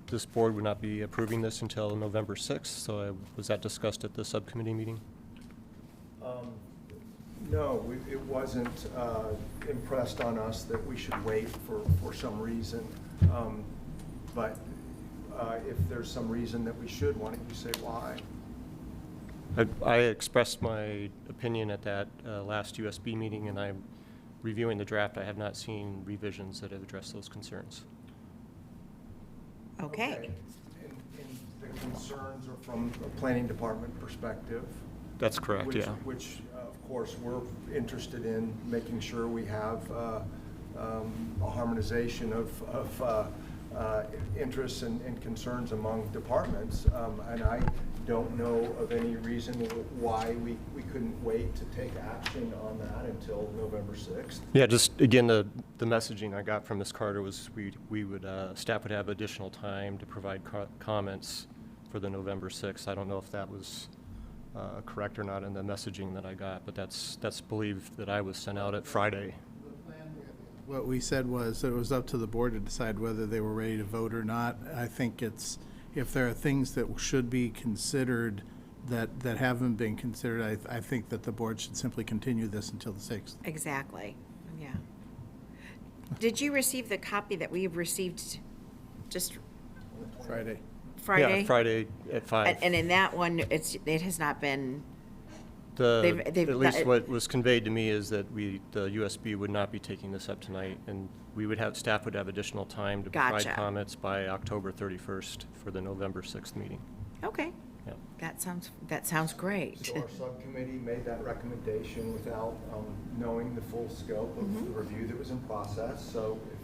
this board would not be approving this until November 6th. So was that discussed at the subcommittee meeting?
No, it wasn't impressed on us that we should wait for some reason. But if there's some reason that we should, why don't you say why?
I expressed my opinion at that last USB meeting, and I'm reviewing the draft. I have not seen revisions that have addressed those concerns.
Okay.
And the concerns are from a planning department perspective.
That's correct, yeah.
Which, of course, we're interested in making sure we have a harmonization of interests and concerns among departments. And I don't know of any reason why we couldn't wait to take action on that until November 6th.
Yeah, just again, the messaging I got from Ms. Carter was we would, staff would have additional time to provide comments for the November 6th. I don't know if that was correct or not in the messaging that I got, but that's believed that I was sent out at Friday.
What we said was that it was up to the board to decide whether they were ready to vote or not. I think it's, if there are things that should be considered that haven't been considered, I think that the board should simply continue this until the 6th.
Exactly, yeah. Did you receive the copy that we received just
Friday.
Friday?
Yeah, Friday at 5.
And in that one, it has not been,
At
they've
least what was conveyed to me is that the USB would not be taking this up tonight, and staff would have additional time to provide
Gotcha.
comments by October 31st for the November 6th meeting.
okay.
Yeah.
That sounds great.
So our subcommittee made that recommendation without knowing the full scope of the review that was in process. So if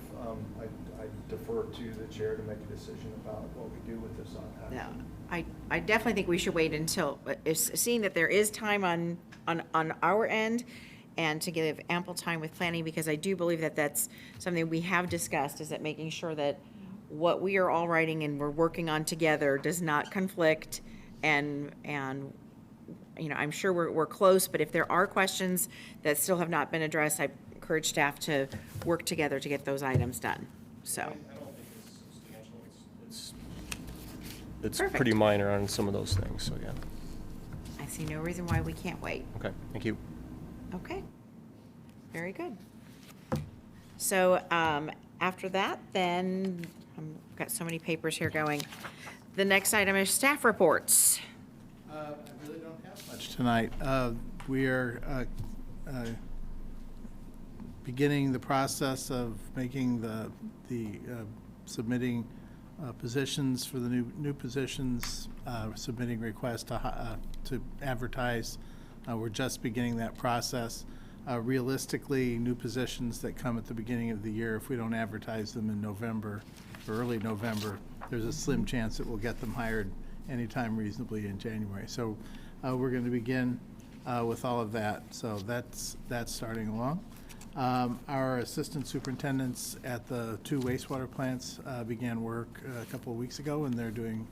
I defer to the chair to make a decision about what we do with this on action.
No, I definitely think we should wait until, seeing that there is time on our end, and to give ample time with planning, because I do believe that that's something we have discussed, is that making sure that what we are all writing and we're working on together does not conflict, and you know, I'm sure we're close, but if there are questions that still have not been addressed, I encourage staff to work together to get those items done, so.
I don't think it's substantial. It's
Perfect.
pretty minor on some of those things, so yeah.
I see no reason why we can't wait.
Okay, thank you.
Okay, very good. So after that, then, I've got so many papers here going. The next item is staff reports.
I really don't have much tonight. We are beginning the process of making the submitting positions for the new positions, submitting requests to advertise. We're just beginning that process. Realistically, new positions that come at the beginning of the year, if we don't advertise them in November or early November, there's a slim chance that we'll get them hired anytime reasonably in January. So we're going to begin with all of that. So that's starting along. Our assistant superintendents at the 2 wastewater plants began work a couple of weeks ago, and they're doing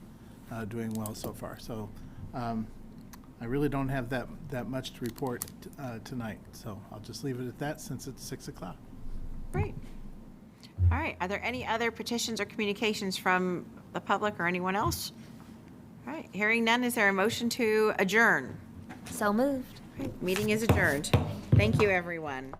well so far. So I really don't have that much to report tonight. So I'll just leave it at that since it's 6 o'clock.
Great. All right, are there any other petitions or communications from the public or anyone else? All right, hearing none, is there a motion to adjourn?
So moved.
Meeting is adjourned. Thank you, everyone.